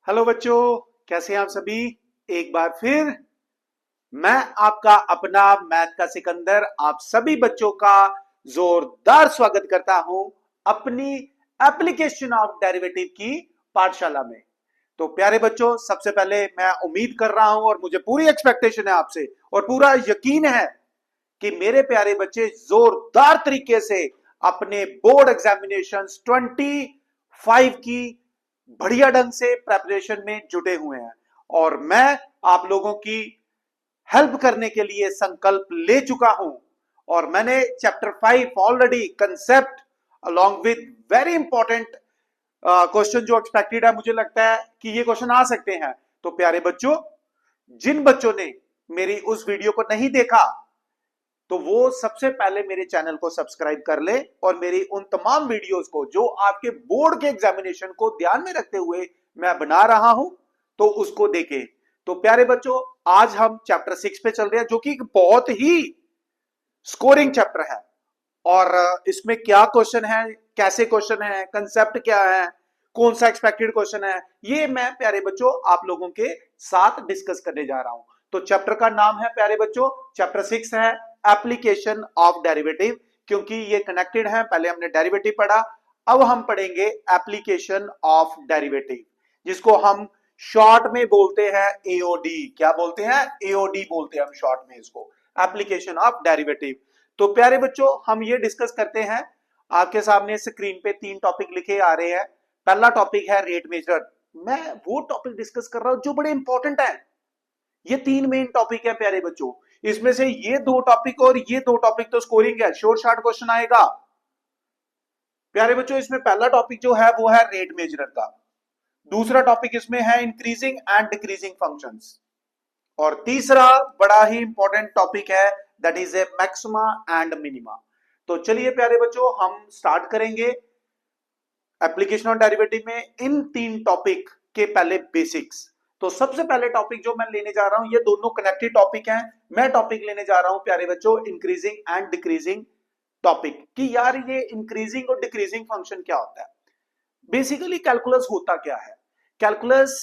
Hello बच्चों, कैसे हैं आप सभी। एक बार फिर मैं आपका अपना मैथ का सिकंदर आप सभी बच्चों का जोरदार स्वागत करता हूं अपनी एप्लीकेशन ऑफ डेरिवेटिव की पाठशाला में। तो प्यारे बच्चों, सबसे पहले मैं उम्मीद कर रहा हूं और मुझे पूरी एक्सपेक्टेशन है आपसे और पूरा यकीन है कि मेरे प्यारे बच्चे जोरदार तरीके से अपने बोर्ड एग्जामिनेशन 25 की बढ़िया ढंग से प्रेपरेशन में जुटे हुए हैं और मैं आप लोगों की हेल्प करने के लिए संकल्प ले चुका हूं। और मैंने chapter 5 already concept along with very important question जो एक्सपेक्टेड है, मुझे लगता है कि ये क्वेश्चन आ सकते हैं। तो प्यारे बच्चों, जिन बच्चों ने मेरी उस वीडियो को नहीं देखा तो वो सबसे पहले मेरे चैनल को सब्सक्राइब कर ले और मेरी उन तमाम वीडियोस को जो आपके बोर्ड के एग्जामिनेशन को ध्यान में रखते हुए मैं बना रहा हूं तो उसको देखें। तो प्यारे बच्चों, आज हम चैप्टर 6 पे चल रहे हैं जो कि एक बहुत ही स्कोरिंग चैप्टर है। और इसमें क्या क्वेश्चन है, कैसे क्वेश्चन है, कंसेप्ट क्या है, कौन सा एक्सपेक्टेड क्वेश्चन है, ये मैं प्यारे बच्चों आप लोगों के साथ डिस्कस करने जा रहा हूं। तो चैप्टर का नाम है प्यारे बच्चों, चैप्टर 6 है एप्लीकेशन ऑफ डेरिवेटिव, क्योंकि ये कनेक्टेड है। पहले हमने डेरिवेटिव पढ़ा, अब हम पढ़ेंगे एप्लीकेशन ऑफ डेरिवेटिव, जिसको हम शॉर्ट में बोलते हैं एओडी। क्या बोलते हैं? एओडी बोलते हैं हम शॉर्ट में इसको, एप्लीकेशन ऑफ डेरिवेटिव। तो प्यारे बच्चों, हम ये डिस्कस करते हैं। आपके सामने स्क्रीन पे 3 टॉपिक लिखे आ रहे हैं। पहला टॉपिक है रेट मेजर। मैं वो टॉपिक डिस्कस कर रहा हूं जो बड़े इंपॉर्टेंट है। ये 3 मेन टॉपिक है प्यारे बच्चों, इसमें से ये 2 टॉपिक और ये 2 टॉपिक तो स्कोरिंग है, शॉर्ट शॉर्ट क्वेश्चन आएगा। प्यारे बच्चों, इसमें पहला टॉपिक जो है वो है रेट मेजर का। दूसरा टॉपिक इसमें है इंक्रीजिंग एंड डिक्रीजिंग फंक्शंस। और तीसरा बड़ा ही इंपॉर्टेंट टॉपिक है, that is a maxima and minima. तो चलिए प्यारे बच्चों, हम स्टार्ट करेंगे एप्लीकेशन ऑफ डेरिवेटिव में इन 3 टॉपिक के पहले बेसिक्स। तो सबसे पहले टॉपिक जो मैं लेने जा रहा हूं, ये दोनों कनेक्टेड टॉपिक हैं। मैं टॉपिक लेने जा रहा हूं प्यारे बच्चों इंक्रीजिंग एंड डिक्रीजिंग टॉपिक, कि यार ये इंक्रीजिंग और डिक्रीजिंग फंक्शन क्या होता है। बेसिकली कैलकुलस होता क्या है? कैलकुलस,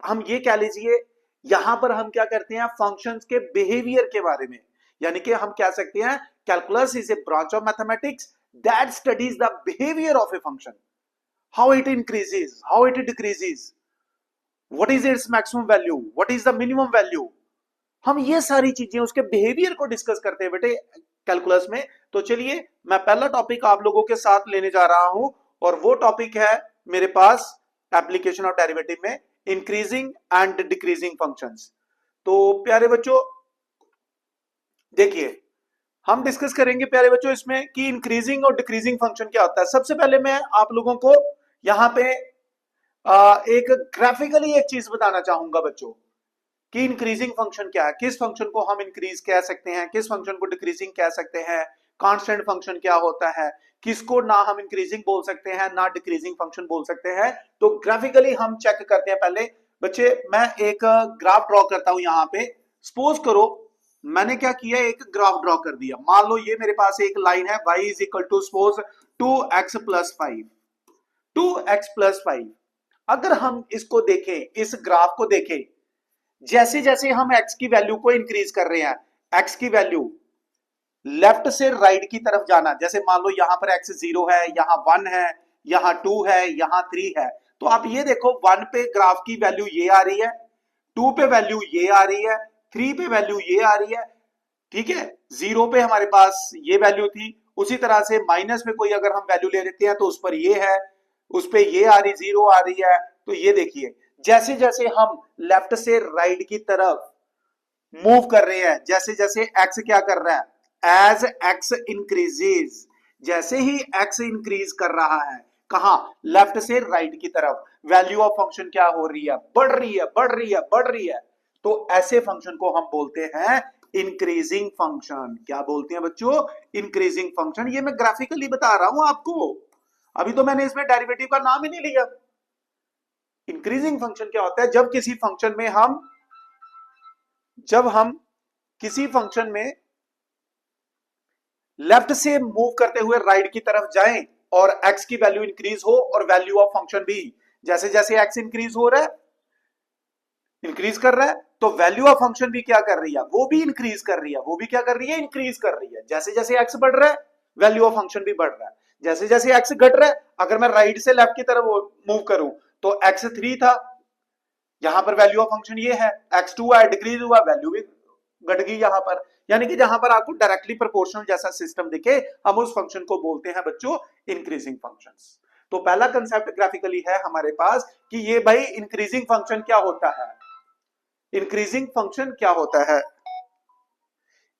हम ये कह लीजिए, यहां पर हम क्या करते हैं, फंक्शंस के बिहेवियर के बारे में, यानी कि हम कह सकते हैं calculus is a branch of mathematics that studies the behaviour of a function, how it increases, how it decreases, what is its maximum value, what is the minimum value. हम ये सारी चीजें, उसके बिहेवियर को डिस्कस करते हैं बेटे calculus में। तो चलिए, मैं पहला टॉपिक आप लोगों के साथ लेने जा रहा हूं और वो टॉपिक है मेरे पास एप्लीकेशन ऑफ डेरिवेटिव में इंक्रीजिंग एंड डिक्रीजिंग फंक्शंस। तो प्यारे बच्चों देखिए, हम डिस्कस करेंगे प्यारे बच्चों इसमें कि इंक्रीजिंग और डिक्रीजिंग फंक्शन क्या होता है। सबसे पहले मैं आप लोगों को यहां पे एक ग्राफिकली एक चीज बताना चाहूंगा बच्चों कि इंक्रीजिंग फंक्शन क्या है, किस फंक्शन को हम इंक्रीज कह सकते हैं, किस फंक्शन को डिक्रीजिंग कह सकते हैं, कांस्टेंट फंक्शन क्या होता है, किसको ना हम इंक्रीजिंग बोल सकते हैं ना डिक्रीजिंग फंक्शन बोल सकते हैं। तो ग्राफिकली हम चेक करते हैं। पहले बच्चे मैं एक ग्राफ ड्रॉ करता हूं यहां पे। सपोज करो मैंने क्या किया, एक ग्राफ ड्रॉ कर दिया। मान लो ये मेरे पास एक लाइन है, y is equal to suppose 2x+5, 2x+5। अगर हम इसको देखें, इस ग्राफ को देखें, जैसे जैसे हम x की वैल्यू को इंक्रीज कर रहे हैं, x की वैल्यू लेफ्ट से राइट की तरफ जाना, जैसे मान लो यहां पर x 0 है, यहां 1 है, यहां 2 है, यहां 3 है। तो आप ये देखो 1 पे ग्राफ की वैल्यू ये आ रही है, 2 पे वैल्यू ये आ रही है, 3 पे वैल्यू ये आ रही है, ठीक है। 0 पे हमारे पास ये वैल्यू थी, उसी तरह से माइनस में कोई अगर हम वैल्यू ले लेते हैं तो उस पर ये है, उस पे ये आ रही, 0 आ रही है। तो ये देखिए, जैसे जैसे हम लेफ्ट से राइट की तरफ मूव कर रहे हैं, जैसे जैसे एक्स क्या कर रहा है, एज एक्स इंक्रीजेज, जैसे ही एक्स इंक्रीज कर रहा है, कहा, लेफ्ट से राइट की तरफ, वैल्यू ऑफ फंक्शन क्या हो रही है, बढ़ रही है, बढ़ रही है, बढ़ रही है। तो ऐसे फंक्शन को हम बोलते हैं इंक्रीजिंग फंक्शन। क्या बोलते हैं बच्चों? Increasing function. ये मैं ग्राफिकली बता रहा हूं आपको, अभी तो मैंने इसमें डेरिवेटिव का नाम ही नहीं लिया। इंक्रीजिंग फंक्शन क्या होता है? जब हम किसी फंक्शन में लेफ्ट से मूव करते हुए राइट की तरफ जाएं और x की वैल्यू इंक्रीज हो और वैल्यू ऑफ फंक्शन भी, जैसे जैसे एक्स इंक्रीज हो रहा है, इंक्रीज कर रहा है, तो वैल्यू ऑफ फंक्शन भी क्या कर रही है, वो भी इंक्रीज कर रही है, वो भी क्या कर रही है, इंक्रीज कर रही है। जैसे जैसे एक्स बढ़ रहा है वैल्यू ऑफ फंक्शन भी बढ़ रहा है, जैसे जैसे एक्स घट रहा है, अगर मैं राइट से लेफ्ट की तरफ मूव करूं तो एक्स 3 था, यहां पर वैल्यू ऑफ फंक्शन ये है, x2 है, डिक्रीज हुआ, वैल्यू भी घट गई यहां पर। यानी कि जहां पर आपको डायरेक्टली प्रोपोर्शनल जैसा सिस्टम दिखे, हम उस फंक्शन को बोलते हैं बच्चों इंक्रीजिंग फंक्शंस। तो पहला कंसेप्ट ग्राफिकली है हमारे पास कि ये भाई इंक्रीजिंग फंक्शन क्या होता है, इंक्रीजिंग फंक्शन क्या होता है।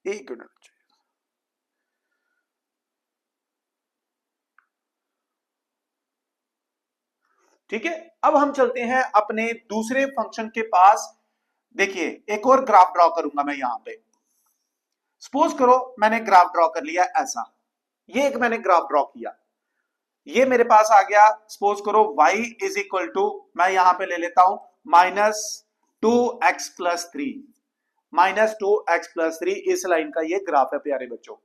एक मिनट, ठीक है। अब हम चलते हैं अपने दूसरे फंक्शन के पास। देखिए एक और ग्राफ ड्रॉ करूंगा मैं यहां पे। सपोज करो मैंने ग्राफ ड्रॉ कर लिया ऐसा, ये एक मैंने ग्राफ ड्रॉ किया, ये मेरे पास आ गया। सपोज करो y इज इक्वल टू, मैं यहां पे ले लेता हूं -2x+3, -2x+3, इस लाइन का ये ग्राफ है प्यारे बच्चों,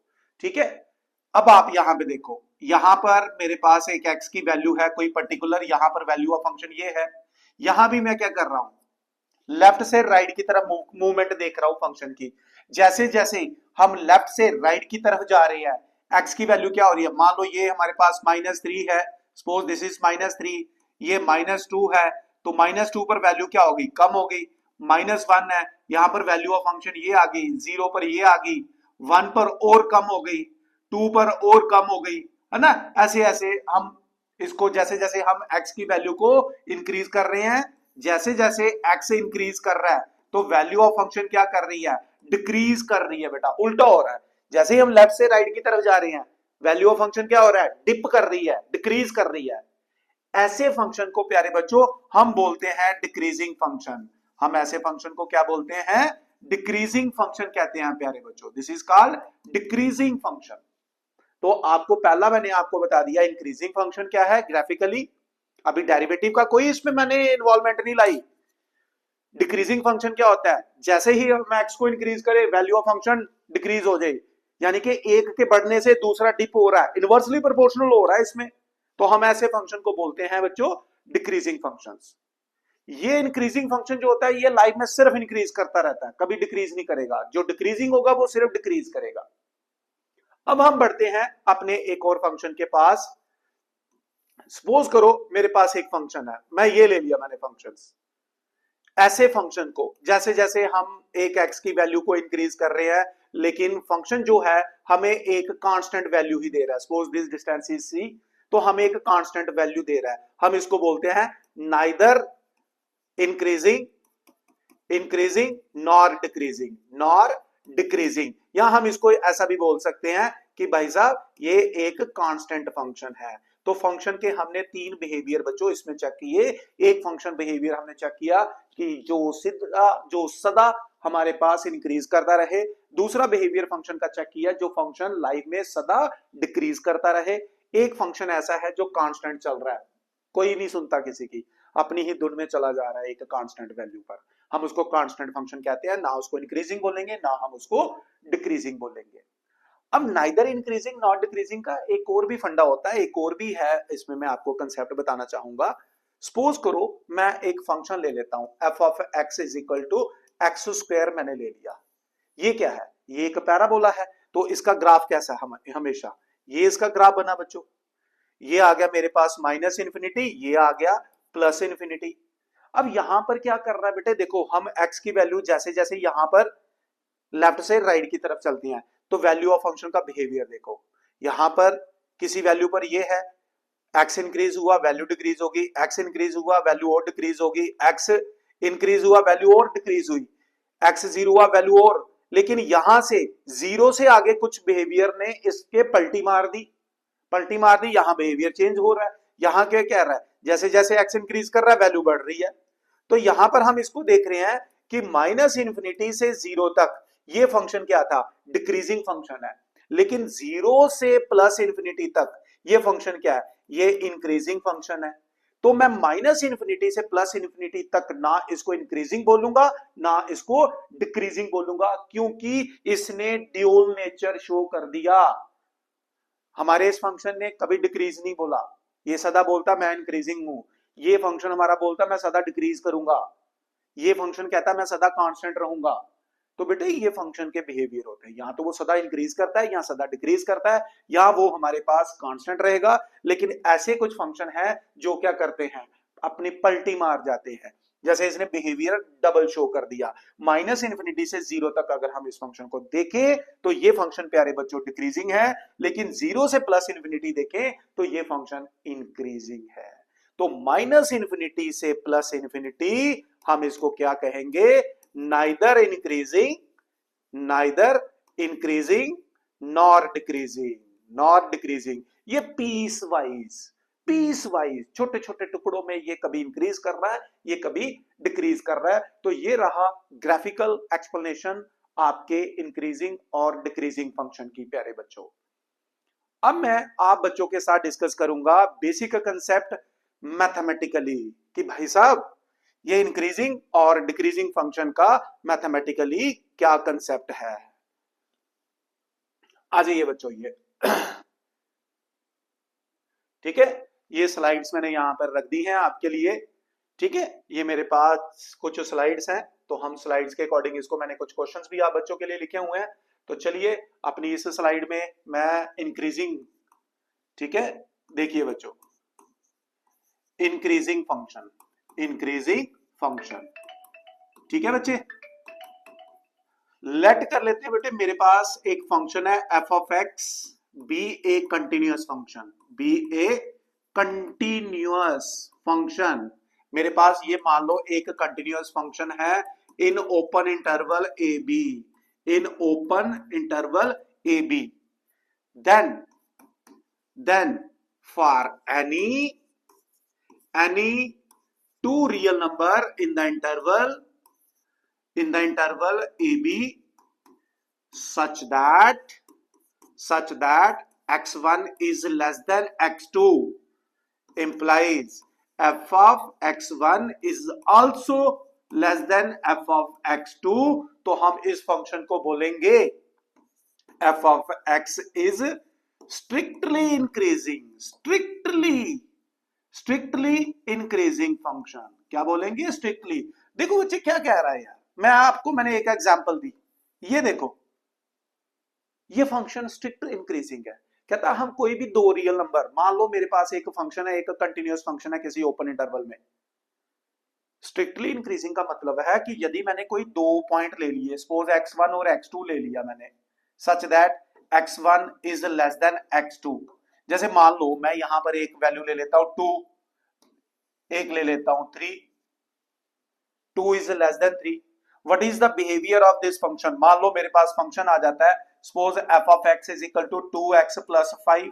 ठीक है। अब आप यहां पे देखो, यहां पर मेरे पास एक x की वैल्यू है कोई पर्टिकुलर, यहां पर वैल्यू ऑफ फंक्शन ये है। यहां भी मैं क्या कर रहा हूं, लेफ्ट से राइट की तरफ मूवमेंट देख रहा हूं फंक्शन की। जैसे जैसे हम लेफ्ट से राइट की तरफ जा रहे हैं, एक्स की वैल्यू क्या हो रही है, मान लो ये हमारे पास -3 है, सपोज दिस इज -3, ये -2 है, तो -2 पर वैल्यू क्या होगी, कम हो गई। -1 है, यहां पर वैल्यू ऑफ फंक्शन ये आ गई, 0 पर ये आ गई, 1 पर और कम हो गई, 2 पर और कम हो गई, है ना। ऐसे ऐसे हम इसको, जैसे जैसे हम एक्स की वैल्यू को इंक्रीज कर रहे हैं, जैसे जैसे एक्स इंक्रीज कर रहा है, तो वैल्यू ऑफ फंक्शन क्या कर रही है, डिक्रीज कर रही है बेटा, उल्टा हो रहा है। जैसे ही हम लेफ्ट से राइट की तरफ जा रहे हैं, वैल्यू ऑफ फंक्शन क्या हो रहा है, डिप कर रही है, डिक्रीज कर रही है। ऐसे फंक्शन को प्यारे बच्चों हम बोलते हैं डिक्रीजिंग फंक्शन। हम ऐसे फंक्शन को क्या बोलते हैं, डिक्रीजिंग फंक्शन कहते हैं प्यारे बच्चों, this is called decreasing function. तो आपको पहला मैंने आपको बता दिया इंक्रीजिंग फंक्शन क्या है ग्राफिकली, अभी डेरिवेटिव का कोई इसमें मैंने इन्वॉल्वमेंट नहीं लाई। डिक्रीजिंग फंक्शन क्या होता है, जैसे ही हम एक्स को इंक्रीज करें वैल्यू ऑफ फंक्शन डिक्रीज हो जाए, यानी कि एक के बढ़ने से दूसरा डिप हो रहा है, इनवर्सली प्रोपोर्शनल हो रहा है इसमें, तो हम ऐसे फंक्शन को बोलते हैं बच्चों डिक्रीजिंग फंक्शंस। ये इंक्रीजिंग फंक्शन जो होता है ये लाइफ में सिर्फ इंक्रीज करता रहता है, कभी डिक्रीज नहीं करेगा, जो डिक्रीजिंग होगा वो सिर्फ डिक्रीज करेगा। अब हम बढ़ते हैं अपने एक और फंक्शन के पास। सपोज करो मेरे पास एक फंक्शन है, मैं ये ले लिया मैंने फंक्शंस। ऐसे फंक्शन को जैसे जैसे हम एक एक्स की वैल्यू को इंक्रीज कर रहे हैं, लेकिन फंक्शन जो है हमें एक कांस्टेंट वैल्यू ही दे रहा है, suppose this distance is C, तो हमें एक कांस्टेंट वैल्यू दे रहा है, हम इसको बोलते हैं neither increasing increasing nor decreasing, nor decreasing. या हम इसको ऐसा भी बोल सकते हैं कि भाई साहब ये एक कांस्टेंट फंक्शन है। तो फंक्शन के हमने तीन बिहेवियर बच्चों इसमें चेक किए। एक फंक्शन बिहेवियर हमने चेक किया कि जो सदा हमारे पास इंक्रीज करता रहे। दूसरा बिहेवियर फंक्शन का चेक किया जो फंक्शन लाइफ में सदा डिक्रीज करता रहे। एक फंक्शन ऐसा है जो कांस्टेंट चल रहा है, कोई नहीं सुनता किसी की, अपनी ही धुन में चला जा रहा है एक कांस्टेंट वैल्यू पर, हम उसको कांस्टेंट फंक्शन कहते हैं। ना उसको इंक्रीजिंग बोलेंगे ना हम उसको डिक्रीजिंग बोलेंगे। अब नाइदर इंक्रीजिंग नॉट डिक्रीजिंग का एक और भी फंडा होता है, एक और भी है इसमें, मैं आपको कंसेप्ट बताना चाहूंगा। सपोज करो मैं एक फंक्शन ले लेता हूं F of x is equal to X square, मैंने ले लिया। ये क्या है, ये एक पैराबोला है, तो इसका ग्राफ कैसा है, हमेशा ये इसका ग्राफ बना बच्चों, ये आ गया मेरे पास माइनस इन्फिनिटी, ये आ गया प्लस इन्फिनिटी। अब यहां पर क्या कर रहा है बेटे, देखो हम x की वैल्यू जैसे जैसे यहां पर लेफ्ट से राइट की तरफ चलती हैं, तो वैल्यू ऑफ फंक्शन का बिहेवियर देखो, यहां पर किसी वैल्यू पर ये है, x इंक्रीज हुआ वैल्यू डिक्रीज होगी, x इंक्रीज हुआ वैल्यू और डिक्रीज होगी, x इंक्रीज हुआ वैल्यू और डिक्रीज हुई, x जीरो हुआ वैल्यू और, लेकिन यहां से जीरो से आगे कुछ बिहेवियर ने इसके पलटी मार दी, पलटी मार दी, यहां बिहेवियर चेंज हो रहा है। यहां क्या कह रहा है, जैसे जैसे एक्स इंक्रीज कर रहा है वैल्यू बढ़ रही है। तो यहां पर हम इसको देख रहे हैं कि माइनस इंफिनिटी से जीरो तक ये फंक्शन क्या था, डिक्रीजिंग फंक्शन है, लेकिन जीरो से प्लस इंफिनिटी तक ये फंक्शन क्या है, ये इंक्रीजिंग फंक्शन है। तो मैं माइनस इंफिनिटी से प्लस इंफिनिटी तक ना इसको इंक्रीजिंग बोलूंगा ना इसको डिक्रीजिंग बोलूंगा, क्योंकि इसने ड्यूल नेचर शो कर दिया। हमारे इस फंक्शन ने कभी डिक्रीज नहीं बोला, ये सदा बोलता मैं इंक्रीजिंग हूं। ये फंक्शन हमारा बोलता है मैं सदा डिक्रीज करूंगा, ये फंक्शन कहता है मैं सदा कांस्टेंट रहूंगा। तो बेटे ये फंक्शन के बिहेवियर होते हैं, या तो वो सदा इंक्रीज करता है या सदा डिक्रीज करता है, या वो हमारे पास कांस्टेंट रहेगा। लेकिन ऐसे कुछ फंक्शन है जो क्या करते हैं, अपनी पलटी मार जाते हैं। जैसे इसने बिहेवियर डबल शो कर दिया, माइनस इन्फिनिटी से जीरो तक अगर हम इस फंक्शन को देखें तो ये फंक्शन प्यारे बच्चों डिक्रीजिंग है, लेकिन जीरो से प्लस इन्फिनिटी देखें तो ये फंक्शन इंक्रीजिंग है। तो माइनस इन्फिनिटी से प्लस इन्फिनिटी हम इसको क्या कहेंगे, नाइदर इंक्रीजिंग नॉर डिक्रीजिंग। ये पीस वाइज छोटे छोटे टुकड़ों में ये कभी इंक्रीज कर रहा है, ये कभी डिक्रीज कर रहा है। तो ये रहा ग्राफिकल एक्सप्लेनेशन आपके इंक्रीजिंग और डिक्रीजिंग फंक्शन की प्यारे बच्चों। अब मैं आप बच्चों के साथ डिस्कस करूंगा बेसिक कंसेप्ट मैथमेटिकली, कि भाई साहब ये इंक्रीजिंग और डिक्रीजिंग फंक्शन का मैथमेटिकली क्या कंसेप्ट है। आ जाइए बच्चों, ये ठीक है, ये स्लाइड्स मैंने यहां पर रख दी हैं आपके लिए। ठीक है, ये मेरे पास कुछ स्लाइड्स हैं, तो हम स्लाइड्स के अकॉर्डिंग इसको मैंने कुछ क्वेश्चंस भी आप बच्चों के लिए लिखे हुए हैं। तो चलिए अपनी इस स्लाइड में मैं इंक्रीजिंग, ठीक है, देखिए बच्चों, इंक्रीजिंग फंक्शन, ठीक है बच्चे। लेट कर लेते हैं बेटे, मेरे पास एक फंक्शन है F of X, be a continuous function, मेरे पास ये मान लो एक कंटिन्यूअस फंक्शन है in open interval A B, then for any two real number in the interval AB such that x1 is less than x2 implies f of x1 is also less than f of x2। तो हम इस function को बोलेंगे f of x is strictly increasing function. क्या बोलेंगे, strictly. देखो बच्चे क्या कह रहा है यार, मैंने एक एग्जांपल दी, ये देखो, ये फंक्शन स्ट्रिक्ट इंक्रीजिंग है। कहता हम कोई भी दो रियल नंबर, मान लो मेरे पास एक फंक्शन है, एक कंटिन्यूअस फंक्शन है किसी ओपन इंटरवल में, स्ट्रिक्टली इंक्रीजिंग का मतलब है कि यदि मैंने कोई दो पॉइंट ले लिए, सपोज x1 और x2 ले लिया मैंने, such that x1 is less then x2। जैसे मान लो मैं यहां पर एक वैल्यू ले लेता हूं 2, एक ले लेता हूं 3, 2 is less than 3। What is the behaviour of this function, मान लो मेरे पास फंक्शन आ जाता है, suppose f of x is equal to 2x plus 5।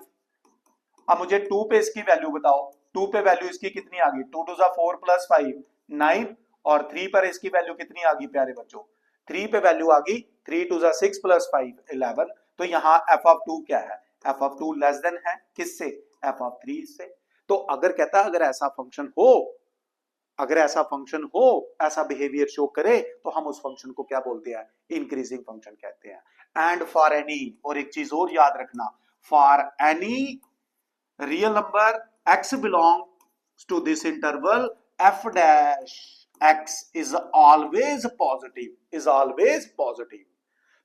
अब मुझे 2 पे इसकी वैल्यू बताओ, 2 पे वैल्यू इसकी कितनी आ गई, 2 टू 4 प्लस 5 9, और 3 पर इसकी वैल्यू कितनी आ गई प्यारे बच्चों, 3 पे वैल्यू आ गई 3 टू 6 प्लस 5 11। तो यहाँ f ऑफ 2 क्या है, f ऑफ 2 लेस देन है किससे, f ऑफ 3 से। तो अगर कहता अगर ऐसा फंक्शन हो, ऐसा बिहेवियर शो करे, तो हम उस फंक्शन को क्या बोलते हैं, इंक्रीजिंग फंक्शन कहते हैं। एंड फॉर एनी, और एक चीज और याद रखना, for any real number x belongs to this interval f dash x is always positive।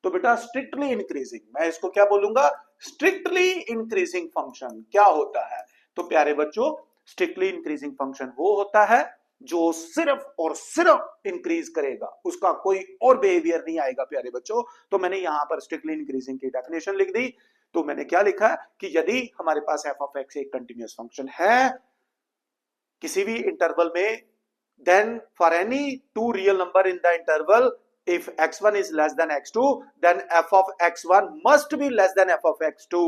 तो बेटा स्ट्रिक्टली इंक्रीजिंग, मैं इसको क्या बोलूंगा, स्ट्रिक्टली इंक्रीजिंग फंक्शन क्या होता है। तो प्यारे बच्चों, स्ट्रिक्टली इंक्रीजिंग फंक्शन वो होता है जो सिर्फ और सिर्फ इंक्रीज करेगा, उसका कोई और बिहेवियर नहीं आएगा प्यारे बच्चों। तो मैंने यहां पर स्ट्रिक्टली इंक्रीजिंग की डेफिनेशन लिख दी। तो मैंने क्या लिखा कि यदि हमारे पास f ऑफ x एक कंटिन्यूअस फंक्शन है किसी भी इंटरवल में, then for any two real number in the interval, if x1 is less than x2 then f of x1 must be less than f of x2।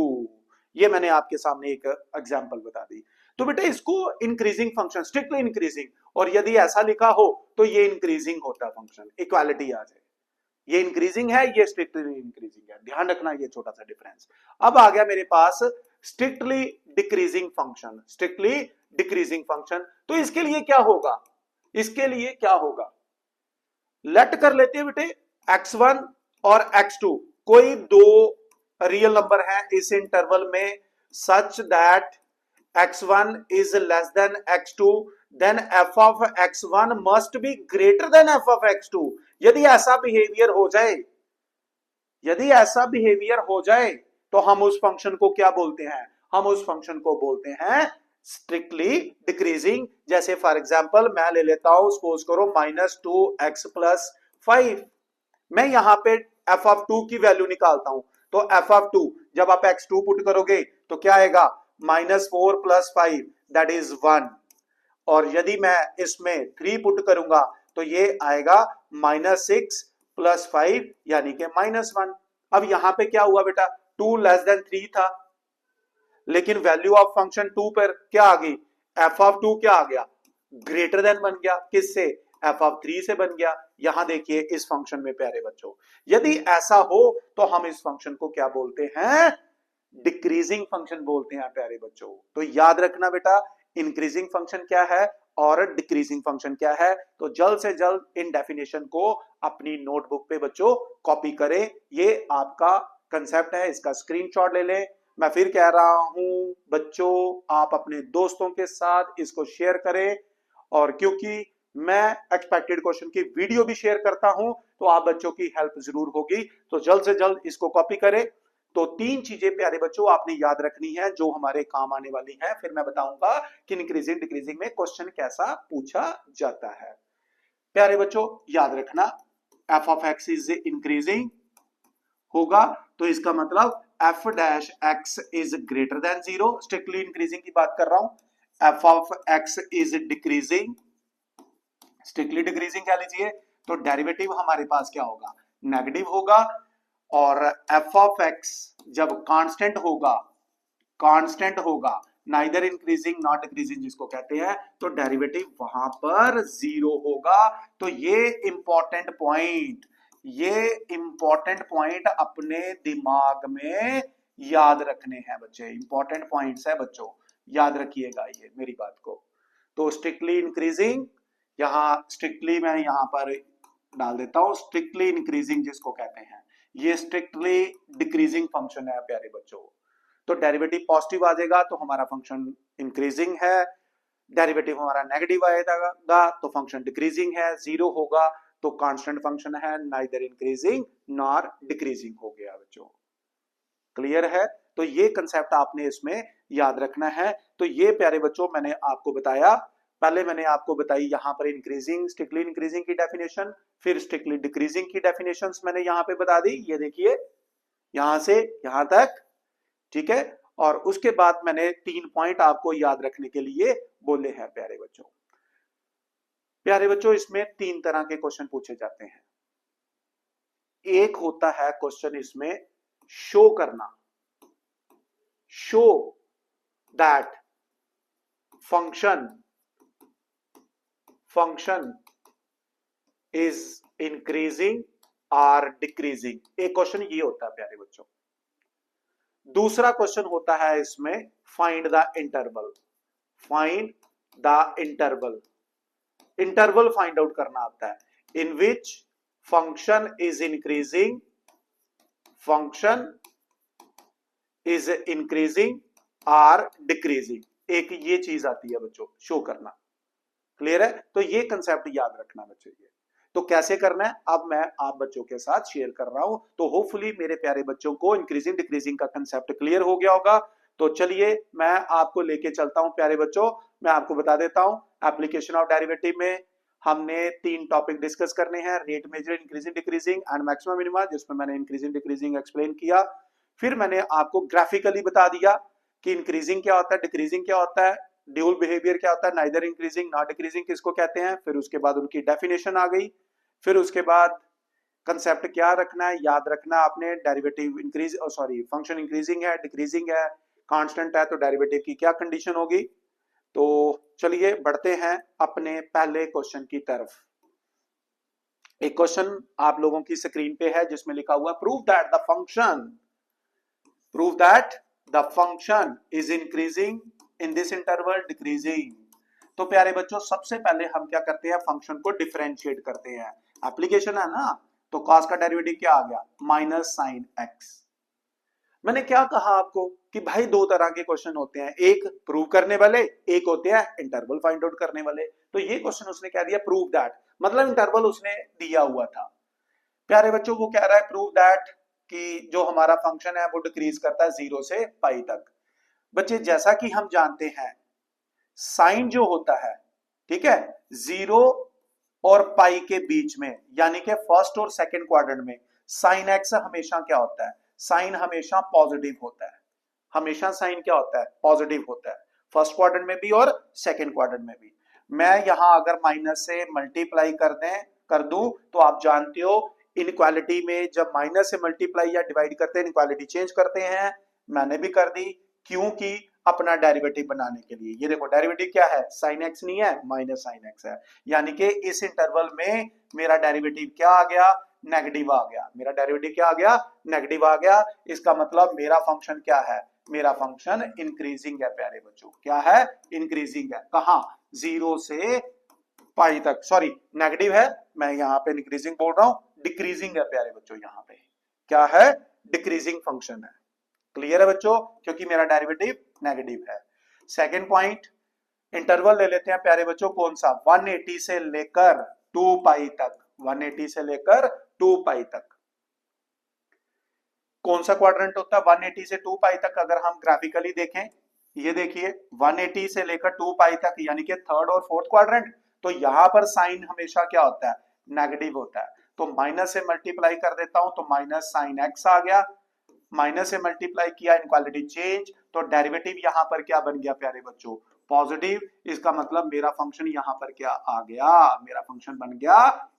ये मैंने आपके सामने एक एग्जांपल बता दी। तो बेटा इसको इंक्रीजिंग फंक्शन, स्ट्रिक्टली इंक्रीजिंग, और यदि ऐसा लिखा हो तो ये इंक्रीजिंग होता है फंक्शन, इक्वालिटी आ जाए, ये इंक्रीजिंग है, ये स्ट्रिक्टली इंक्रीजिंग है, ध्यान रखना ये छोटा सा डिफरेंस। अब आ गया मेरे पास स्ट्रिक्टली डिक्रीजिंग फंक्शन। तो इसके लिए क्या होगा, लेट कर लेते हैं बेटे x1 और x2 कोई दो रियल नंबर है इस इंटरवल में, such that x1 is less than x2, then f of x1 must be greater than f of x2। यदि ऐसा बिहेवियर हो जाए, यदि ऐसा बिहेवियर हो जाए तो हम उस फंक्शन को क्या बोलते हैं? हम उस फंक्शन को बोलते हैं स्ट्रिक्टली डिक्रीजिंग। जैसे फॉर एग्जांपल मैं ले लेता हूं, सपोज करो -2x+5। मैं यहां पे एफ ऑफ 2 की वैल्यू निकालता हूं, तो एफ ऑफ 2 जब आप x2 पुट करोगे तो क्या आएगा? -4+5 दैट इज 1। और यदि मैं इसमें 3 पुट करूंगा तो ये आएगा -6+5 यानी कि -1। अब यहां पे क्या हुआ बेटा? 2 लेस देन 3 था, लेकिन वैल्यू ऑफ फंक्शन 2 पर क्या आ गई? एफ ऑफ 2 क्या आ गया? ग्रेटर देन बन गया। किससे? एफ ऑफ 3 से बन गया। यहां देखिए इस फंक्शन में प्यारे बच्चों, यदि ऐसा हो तो हम इस फंक्शन को क्या बोलते हैं? डिक्रीजिंग फंक्शन बोलते हैं प्यारे बच्चों। तो याद रखना बेटा, इंक्रीजिंग फंक्शन क्या है और डिक्रीजिंग फंक्शन क्या है। तो जल्द से जल्द इन डेफिनेशन को अपनी नोटबुक पे बच्चों कॉपी करें। ये आपका कंसेप्ट है, इसका स्क्रीनशॉट ले लें। मैं फिर कह रहा हूं बच्चों, आप अपने दोस्तों के साथ इसको शेयर करें, और क्योंकि मैं एक्सपेक्टेड क्वेश्चन की वीडियो भी शेयर करता हूं तो आप बच्चों की हेल्प जरूर होगी। तो जल्द से जल्द इसको कॉपी करें। तो 3 चीजें प्यारे बच्चों आपने याद रखनी है जो हमारे काम आने वाली है। फिर मैं बताऊंगा कि इंक्रीजिंग डिक्रीजिंग में क्वेश्चन कैसा पूछा जाता है। प्यारे बच्चों याद रखना, F of x is increasing होगा तो इसका मतलब F dash x is greater than 0। Strictly increasing की बात कर रहा हूं। F of x is decreasing, strictly decreasing कह लीजिए, तो डेरिवेटिव हमारे पास क्या होगा? नेगेटिव होगा। और एफ ऑफ एक्स जब कांस्टेंट होगा, कांस्टेंट होगा, नाइदर इंक्रीजिंग नॉट डिक्रीजिंग जिसको कहते हैं, तो डेरिवेटिव वहां पर 0 होगा। तो ये इंपॉर्टेंट पॉइंट, ये इंपॉर्टेंट पॉइंट अपने दिमाग में याद रखने हैं बच्चे। इंपॉर्टेंट पॉइंट्स है बच्चों, याद रखिएगा ये मेरी बात को। तो स्ट्रिक्टली इंक्रीजिंग, यहां स्ट्रिक्टली मैं यहां पर डाल देता हूं, स्ट्रिक्टली इंक्रीजिंग जिसको कहते हैं, ये स्ट्रिक्टली डिक्रीजिंग फंक्शन है प्यारे बच्चों। तो डेरिवेटिव पॉजिटिव आ जाएगा तो हमारा फंक्शन इंक्रीजिंग है, डेरिवेटिव हमारा नेगेटिव आएगा तो फंक्शन डिक्रीजिंग है, 0 होगा तो कांस्टेंट फंक्शन है, नाइदर इंक्रीजिंग नॉर डिक्रीजिंग हो गया बच्चों। क्लियर है? तो ये कंसेप्ट आपने इसमें याद रखना है। तो ये प्यारे बच्चों मैंने आपको बताया, पहले मैंने आपको बताई यहां पर इंक्रीजिंग, स्ट्रिक्टली इंक्रीजिंग की डेफिनेशन, फिर स्ट्रिक्टली डिक्रीजिंग की डेफिनेशंस मैंने यहां पे बता दी। ये देखिए यहां से यहां तक, ठीक है। और उसके बाद मैंने 3 पॉइंट आपको याद रखने के लिए बोले हैं प्यारे बच्चों। प्यारे बच्चों इसमें 3 तरह के क्वेश्चन पूछे जाते हैं। एक होता है क्वेश्चन इसमें शो करना, show that function is increasing और डिक्रीजिंग। एक क्वेश्चन ये होता है प्यारे बच्चों। दूसरा क्वेश्चन होता है इसमें find the interval, find the interval, interval find out करना आता है in which function is increasing, function is increasing और डिक्रीजिंग। एक ये चीज आती है बच्चों, शो करना। क्लियर है? तो ये कंसेप्ट याद रखना बच्चों। ये तो कैसे करना है अब मैं आप बच्चों के साथ शेयर कर रहा हूं। तो होपफुली मेरे प्यारे बच्चों को इंक्रीजिंग डिक्रीजिंग का कंसेप्ट क्लियर हो गया होगा। तो चलिए मैं आपको लेके चलता हूं प्यारे बच्चों। मैं आपको बता देता हूं एप्लीकेशन ऑफ डेरिवेटिव में हमने 3 टॉपिक डिस्कस करने हैं, rate measure, increasing decreasing and maximum minima, जिसमें मैंने इंक्रीजिंग डिक्रीजिंग एक्सप्लेन किया। फिर मैंने आपको ग्राफिकली बता दिया कि इंक्रीजिंग क्या होता है, डिक्रीजिंग क्या होता है, ड्यूल बिहेवियर क्या होता है, नाइदर इंक्रीजिंग नॉट डिक्रीजिंग किसको कहते हैं। फिर उसके बाद उनकी डेफिनेशन आ गई। फिर उसके बाद कंसेप्ट क्या रखना है, याद रखना आपने, derivative increase, sorry function increasing है, डिक्रीजिंग है, कांस्टेंट है, तो डेरिवेटिव की क्या कंडीशन होगी। तो चलिए बढ़ते हैं अपने पहले क्वेश्चन की तरफ। एक क्वेश्चन आप लोगों की स्क्रीन पे है जिसमें लिखा हुआ prove that the function is increasing in this interval decreasing. तो प्यारे बच्चों सबसे पहले हम क्या करते हैं, फंक्शन को डिफरेंशिएट करते हैं। एप्लीकेशन है ना, तो cos का डेरिवेटिव क्या आ गया, माइनस साइन एक्स। मैंने क्या कहा आपको कि भाई दो तरह के क्वेश्चन होते हैं, एक प्रूव करने वाले, एक होते हैं इंटरवल फाइंड आउट करने वाले। तो ये क्वेश्चन उसने क्या दिया, प्रूव दैट, मतलब इंटरवल उसने दिया हुआ था। प्यारे बच्चों वो कह रहा है प्रूव दैट कि जो हमारा फंक्शन है वो डिक्रीज करता है 0 से पाई तक। बच्चे जैसा कि हम जानते हैं साइन जो होता है, ठीक है, 0 और पाई के बीच में, यानी कि फर्स्ट और सेकंड क्वाड्रेंट में साइन एक्स हमेशा क्या होता है, साइन हमेशा पॉजिटिव होता है, हमेशा साइन क्या होता है, पॉजिटिव होता है, फर्स्ट क्वाड्रेंट में भी और सेकंड क्वाड्रेंट में भी। मैं यहां अगर माइनस से मल्टीप्लाई कर दूं तो आप जानते हो इनइक्वालिटी में जब माइनस से मल्टीप्लाई या डिवाइड करते हैं इनइक्वालिटी चेंज करते हैं, मैंने भी कर दी, क्योंकि अपना डेरिवेटिव बनाने के लिए। ये देखो डेरिवेटिव क्या है, साइन एक्स नहीं है, माइनस साइन एक्स है, यानी कि इस इंटरवल में मेरा डेरिवेटिव क्या आ गया, नेगेटिव आ गया, मेरा डेरिवेटिव क्या आ गया, नेगेटिव आ गया। इसका मतलब मेरा फंक्शन क्या है, मेरा फंक्शन इंक्रीजिंग है प्यारे बच्चों, क्या है, इंक्रीजिंग है। कहां, 0 से पाई तक, सॉरी नेगेटिव है, मैं यहां पे इंक्रीजिंग बोल रहा हूं, डिक्रीजिंग है प्यारे बच्चों, यहां पे क्या है, डिक्रीजिंग फंक्शन है। क्लियर है बच्चों, क्योंकि मेरा डेरिवेटिव नेगेटिव है। सेकंड पॉइंट, इंटरवल ले लेते हैं प्यारे बच्चों, कौन सा, 180 से लेकर 2 पाई तक, 180 से लेकर 2 पाई तक। कौन सा क्वाड्रेंट होता है 180 से 2 पाई तक, अगर हम ग्राफिकली देखें, ये देखिए 180 से लेकर 2 पाई तक, यानी कि थर्ड और फोर्थ क्वाड्रेंट। तो यहां पर साइन हमेशा क्या होता है, नेगेटिव होता है। तो माइनस से मल्टीप्लाई कर देता हूं तो माइनस साइन एक्स आ गया, माइनस से मल्टीप्लाई किया, इनक्वालिटी चेंज, तो डेरिवेटिव यहां पर क्या बन गया प्यारे बच्चों, पॉजिटिव। इसका मतलब मेरा फंक्शन यहां पर क्या आ गया, मेरा फंक्शन बन गया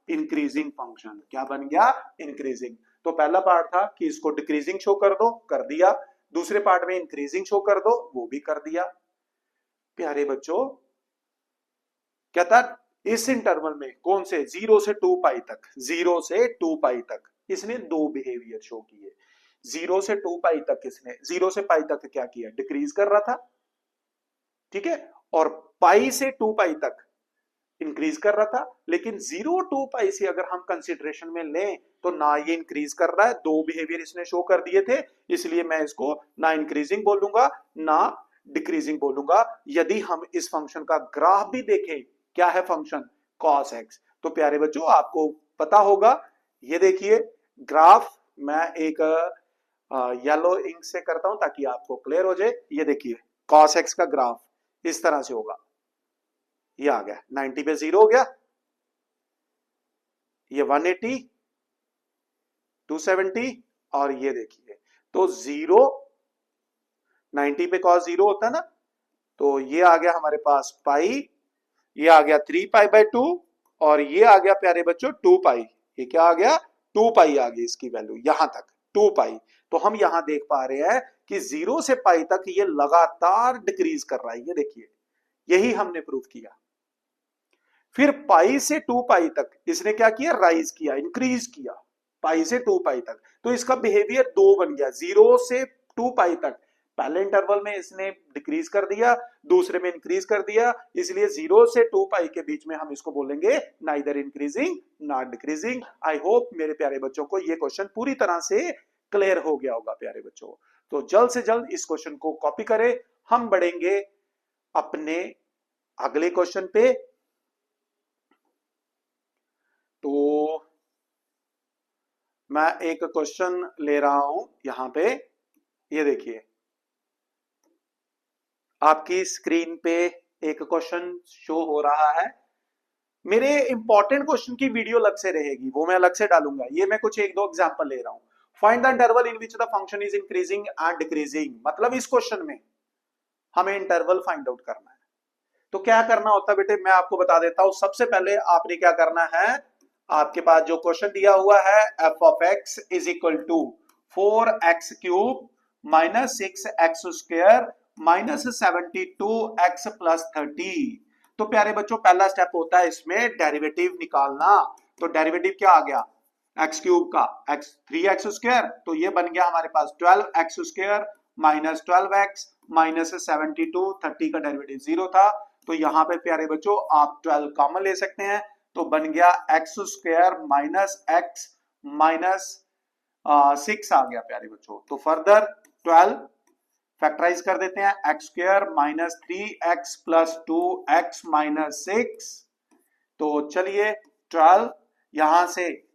इंक्रीजिंग फंक्शन। क्या बन गया, इंक्रीजिंग। तो पहला पार्ट था कि इसको डिक्रीजिंग शो कर दो, कर दिया। दूसरे पार्ट में इंक्रीजिंग शो कर दो, वो भी कर दिया। प्यारे बच्चों क्या था, इस इंटरवल में कौन से, 0 से 2 पाई तक, 0 से 2 पाई तक इसने दो बिहेवियर शो किए। 0 से 2 पाई तक इसने, 0 से पाई तक क्या किया, डिक्रीज कर रहा था, ठीक है, और पाई से 2 पाई तक इंक्रीज कर रहा था। लेकिन 0 टू पाई से अगर हम कंसिडरेशन में लें तो ना ये इंक्रीज कर रहा है, दो बिहेवियर इसने शो कर दिए थे, इसलिए मैं इसको ना इंक्रीजिंग बोलूंगा ना डिक्रीजिंग बोलूंगा। यदि हम इस फंक्शन का ग्राफ भी देखें, क्या है फंक्शन, cos x, तो प्यारे बच्चों आपको पता होगा, ये देखिए ग्राफ, मैं एक येलो इंक से करता हूं ताकि आपको क्लियर हो जाए। ये देखिए cos x का ग्राफ इस तरह से होगा, ये आ गया 90 पे 0 हो गया, ये 180, 270, और ये देखिए तो 0, 90 पे cos 0 होता है ना, तो ये आ गया हमारे पास पाई, ये आ गया 3 पाई बाय 2, और ये आ गया प्यारे बच्चों 2 पाई। ये क्या आ गया, 2 पाई आ गई इसकी वैल्यू यहां तक, 2 पाई। तो हम यहां देख पा रहे हैं कि 0 से पाई तक ये लगातार डिक्रीज कर रहा है, ये देखिए, यही हमने प्रूव किया। फिर पाई से 2 पाई तक इसने क्या किया, राइज किया, इंक्रीज किया, पाई से 2 पाई तक। तो इसका बिहेवियर दो बन गया, 0 से 2 पाई तक पहले इंटरवल में इसने डिक्रीज कर दिया, दूसरे में इंक्रीज कर दिया, इसलिए 0 से 2 पाई के बीच में हम इसको बोलेंगे neither increasing not decreasing. I hope मेरे प्यारे बच्चों को ये क्वेश्चन पूरी तरह से क्लियर हो गया होगा प्यारे बच्चों। तो जल्द से जल्द इस क्वेश्चन को कॉपी करें, हम बढ़ेंगे अपने अगले क्वेश्चन पे। तो मैं एक क्वेश्चन ले रहा हूं यहां पे, ये देखिए आपकी स्क्रीन पे एक क्वेश्चन शो हो रहा है। मेरे इंपॉर्टेंट क्वेश्चन की वीडियो अलग से रहेगी, वो मैं अलग से डालूंगा। ये मैं कुछ एक दो एग्जांपल ले रहा हूं। Find the interval in which the function is increasing and decreasing, मतलब इस क्वेश्चन में हमें इंटरवल फाइंड आउट करना है। तो क्या करना होता है बेटे, मैं आपको बता देता हूं। सबसे पहले आपने क्या करना है, आपके पास जो क्वेश्चन दिया हुआ है F of x is equal to 4x cube minus 6x square minus 72x plus 30। तो प्यारे बच्चों पहला स्टेप होता है इसमें डेरिवेटिव निकालना। तो डेरिवेटिव क्या आ गया, एक्स क्यूब का x 3x स्क्वायर, तो ये बन गया हमारे पास 12x square minus 12x minus 72, 30 का डेरिवेटिव 0 था, तो यहां पे प्यारे बच्चों आप 12 कॉमन ले सकते हैं, तो बन गया x square minus x minus 6 आ गया प्यारे बच्चों। तो फर्दर 12 फैक्टराइज कर देते हैं, x square minus 3x plus 2x minus 6। तो चलिए 12 यहां से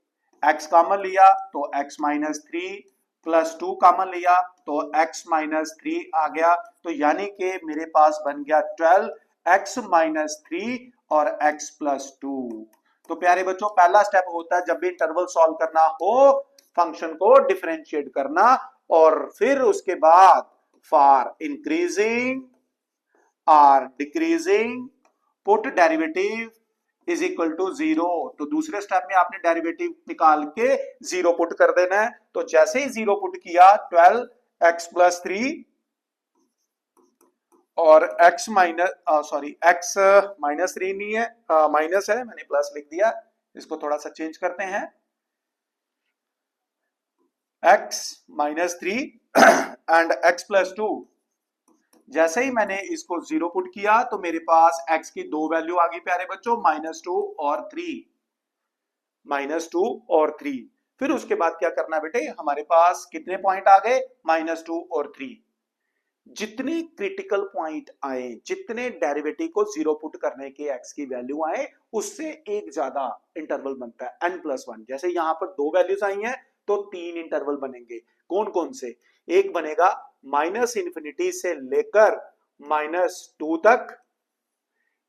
x कॉमन लिया तो x माइनस 3 प्लस 2 कॉमन लिया तो x माइनस 3 आ गया। तो यानी कि मेरे पास बन गया 12x माइनस 3 और x प्लस 2। तो प्यारे बच्चों पहला स्टेप होता है जब भी इंटरवल सॉल्व करना हो फंक्शन को डिफरेंशिएट करना, और फिर उसके बाद फॉर इंक्रीजिंग और decreasing put derivative is equal to 0। तो दूसरे स्टेप में आपने डेरिवेटिव निकाल के 0 पुट कर देना है। तो जैसे ही 0 पुट किया 12x प्लस 3 और x माइनस 3 नहीं है, माइनस है, मैंने प्लस लिख दिया, इसको थोड़ा सा चेंज करते हैं, x minus 3 and x plus 2। जैसे ही मैंने इसको 0 पुट किया तो मेरे पास x की दो वैल्यू आ गई प्यारे बच्चों, -2 और 3, -2 और 3। फिर उसके बाद क्या करना है बेटे, हमारे पास कितने पॉइंट आ गए, -2 और 3। जितने क्रिटिकल पॉइंट आए, जितने डेरिवेटिव को 0 पुट करने के x की वैल्यू आए, उससे एक ज्यादा इंटरवल बनता है n+1। जैसे यहां पर दो वैल्यूज आई हैं तो 3 इंटरवल बनेंगे। कौन कौन से, एक बनेगा -∞ से लेकर -2 तक,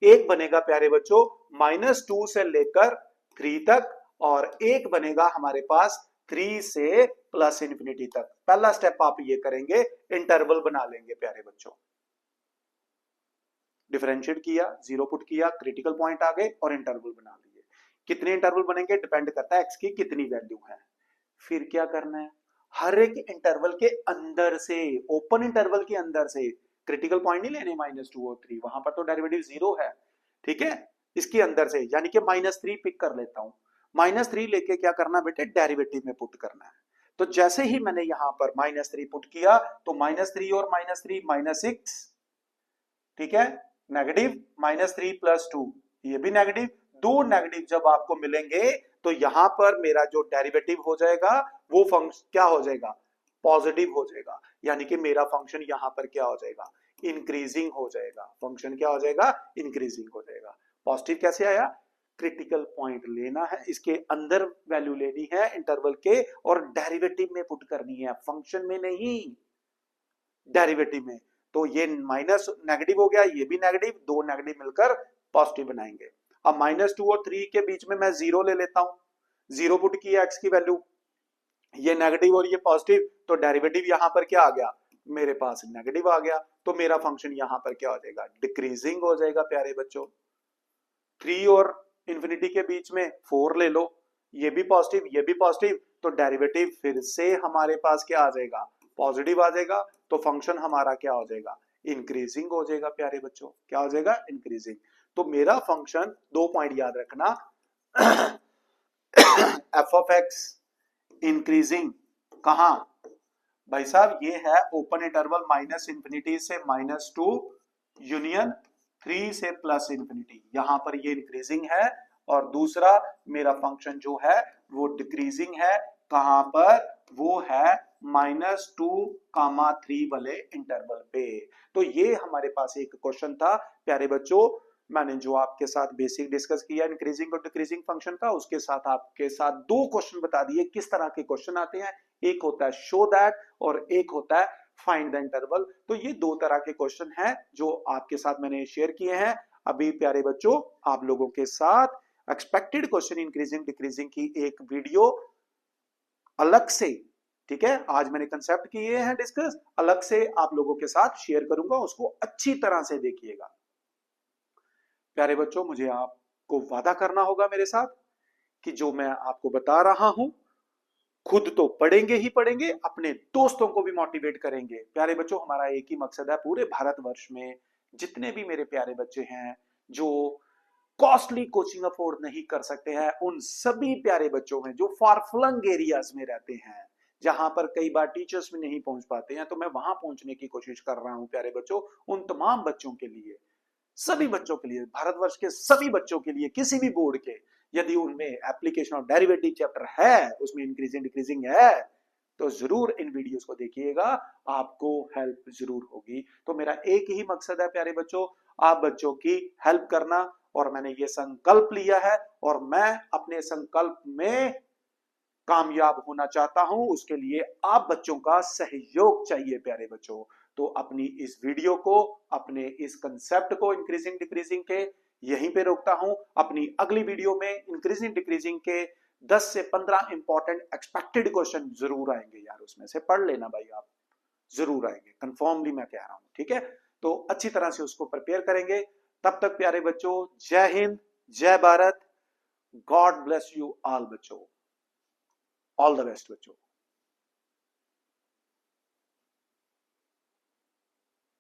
एक बनेगा प्यारे बच्चों -2 से लेकर 3 तक, और एक बनेगा हमारे पास 3 से +∞ तक। पहला स्टेप आप ये करेंगे, इंटरवल बना लेंगे प्यारे बच्चों। डिफरेंशिएट किया, 0 पुट किया, क्रिटिकल पॉइंट आ गए और इंटरवल बना लिए। कितने इंटरवल बनेंगे डिपेंड करता है x की कितनी वैल्यू है। फिर क्या करना है, हर एक इंटरवल के अंदर से, ओपन इंटरवल के अंदर से क्रिटिकल पॉइंट नहीं लेने -2 और 3, वहां पर तो डेरिवेटिव 0 है, ठीक है, इसके अंदर से यानी कि -3 पिक कर लेता हूं। -3 लेके क्या करना बेटे, डेरिवेटिव में पुट करना है। तो जैसे ही मैंने यहां पर -3 पुट किया तो -3 और -3 -6, ठीक है, नेगेटिव, -3 प्लस 2 ये भी नेगेटिव। दो नेगेटिव जब आपको मिलेंगे तो यहां पर मेरा जो डेरिवेटिव हो जाएगा वो फंक्शन क्या हो जाएगा, पॉजिटिव हो जाएगा, यानी कि मेरा फंक्शन यहां पर क्या हो जाएगा, इंक्रीजिंग हो जाएगा। फंक्शन क्या हो जाएगा, इंक्रीजिंग हो जाएगा। पॉजिटिव कैसे आया, क्रिटिकल पॉइंट लेना है, इसके अंदर वैल्यू लेनी है इंटरवल के और डेरिवेटिव में पुट करनी है, फंक्शन में नहीं, डेरिवेटिव में। तो ये माइनस नेगेटिव हो गया, ये भी नेगेटिव, दो नेगेटिव मिलकर पॉजिटिव बनाएंगे। अब -2 और 3 के बीच में मैं 0 ले लेता हूं, 0 पुट किया x की वैल्यू, ये नेगेटिव और ये पॉजिटिव, तो डेरिवेटिव यहां पर क्या आ गया, मेरे पास नेगेटिव आ गया। तो मेरा फंक्शन यहां पर क्या हो जाएगा, डिक्रीजिंग हो जाएगा प्यारे बच्चों। 3 और इंफिनिटी के बीच में 4 ले लो, ये भी पॉजिटिव ये भी पॉजिटिव, तो डेरिवेटिव फिर से हमारे पास क्या आ जाएगा, पॉजिटिव आ जाएगा। तो फंक्शन हमारा क्या हो जाएगा, इंक्रीजिंग हो जाएगा प्यारे बच्चों, क्या हो जाएगा, इंक्रीजिंग। तो मेरा फंक्शन, दो पॉइंट याद रखना, एफ ऑफ एक्स इंक्रीजिंग कहां, भाई साहब ये है ओपन इंटरवल -∞ से -2 यूनियन 3 से +∞, यहां पर ये इंक्रीजिंग है। और दूसरा मेरा फंक्शन जो है वो डिक्रीजिंग है, कहां पर, वो है -2, 3 वाले इंटरवल पे। तो ये हमारे पास एक क्वेश्चन था प्यारे बच्चों, मैंने जो आपके साथ बेसिक डिस्कस किया इंक्रीजिंग और डिक्रीजिंग फंक्शन का, उसके साथ आपके साथ दो क्वेश्चन बता दिए किस तरह के क्वेश्चन आते हैं। एक होता है शो दैट और एक होता है फाइंड द इंटरवल। तो ये दो तरह के क्वेश्चन हैं जो आपके साथ मैंने शेयर किए हैं। अभी प्यारे बच्चों आप लोगों के साथ एक्सपेक्टेड क्वेश्चन इंक्रीजिंग डिक्रीजिंग की एक वीडियो अलग से, ठीक है, आज मैंने कंसेप्ट किए हैं डिस्कस, अलग से आप लोगों के साथ शेयर करूंगा, उसको अच्छी तरह से देखिएगा प्यारे बच्चों। मुझे आपको वादा करना होगा मेरे साथ कि जो मैं आपको बता रहा हूं खुद तो पढ़ेंगे ही पढ़ेंगे, अपने दोस्तों को भी मोटिवेट करेंगे। प्यारे बच्चों हमारा एक ही मकसद है, पूरे भारतवर्ष में जितने भी मेरे प्यारे बच्चे हैं जो कॉस्टली कोचिंग अफोर्ड नहीं कर सकते हैं, उन सभी प्यारे बच्चों में जो फार फ्लंग एरियाज में रहते हैं, जहां पर कई बार टीचर्स भी नहीं पहुंच पाते हैं, तो मैं वहां पहुंचने की कोशिश कर रहा हूं प्यारे बच्चों। उन तमाम बच्चों के लिए, सभी बच्चों के लिए, भारतवर्ष के सभी बच्चों के लिए, किसी भी बोर्ड के, यदि उनमें एप्लीकेशन ऑफ डेरिवेटिव चैप्टर है, उसमें इंक्रीजिंग डिक्रीजिंग है, तो जरूर इन वीडियोस को देखिएगा, आपको हेल्प जरूर होगी। तो मेरा एक ही मकसद है प्यारे बच्चों, आप बच्चों की हेल्प करना, और मैंने ये संकल्प लिया है और मैं अपने संकल्प में कामयाब होना चाहता हूं। उसके लिए आप बच्चों का सहयोग चाहिए प्यारे बच्चों। तो अपनी इस वीडियो को, अपने इस कंसेप्ट को इंक्रीजिंग डिक्रीजिंग के यहीं पे रोकता हूं। अपनी अगली वीडियो में इंक्रीजिंग डिक्रीजिंग के 10 से 15 इंपॉर्टेंट एक्सपेक्टेड क्वेश्चन जरूर आएंगे यार, उसमें से पढ़ लेना भाई, आप जरूर आएंगे, कंफर्मली मैं कह रहा हूं, ठीक है। तो अच्छी तरह से उसको प्रिपेयर करेंगे। तब तक प्यारे बच्चों, जय हिंद, जय Bharat, God bless you all बच्चों, ऑल द बेस्ट बच्चों।